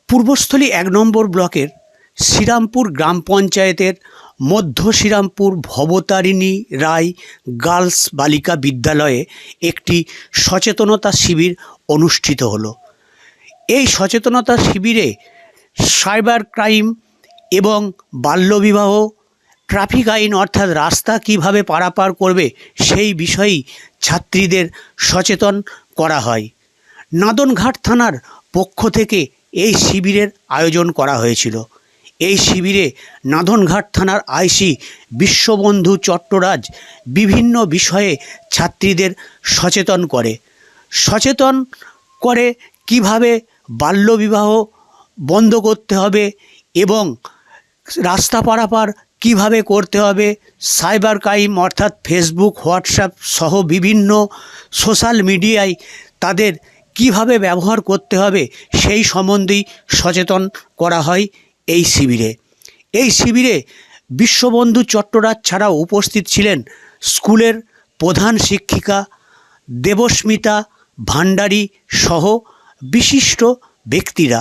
পূর্বস্থলী ১ নম্বর ব্লকের শ্রীরামপুর গ্রাম পঞ্চায়েতের মধ্য শ্রীরামপুর ভবতারিণী রায় গার্লস বালিকা বিদ্যালয়ে একটি সচেতনতা শিবির অনুষ্ঠিত হলো। এই সচেতনতা শিবিরে সাইবার ক্রাইম এবং বাল্যবিবাহ, ট্রাফিক আইন অর্থাৎ রাস্তা কিভাবে পারাপার করবে সেই বিষয়েই ছাত্রীদের সচেতন করা হয়। নাদনঘাট থানার পক্ষ থেকে এই শিবিরের আয়োজন করা হয়েছিল। এই শিবিরে নাদনঘাট থানার আইসি বিশ্ববন্ধু চট্টরাজ বিভিন্ন বিষয়ে ছাত্রীদের সচেতন করে কিভাবে বাল্যবিবাহ বন্ধ করতে হবে এবং রাস্তা পারাপার কিভাবে করতে হবে, সাইবার ক্রাইম অর্থাৎ ফেসবুক, হোয়াটসঅ্যাপ সহ বিভিন্ন সোশ্যাল মিডিয়ায় তাদের কিভাবে ব্যবহার করতে হবে সেই সম্বন্ধেই সচেতন করা হয় এই শিবিরে। এই শিবিরে বিশ্ববন্ধু চট্টরাজ ছাড়াও উপস্থিত ছিলেন স্কুলের প্রধান শিক্ষিকা দেবস্মিতা ভান্ডারী সহ বিশিষ্ট ব্যক্তিরা।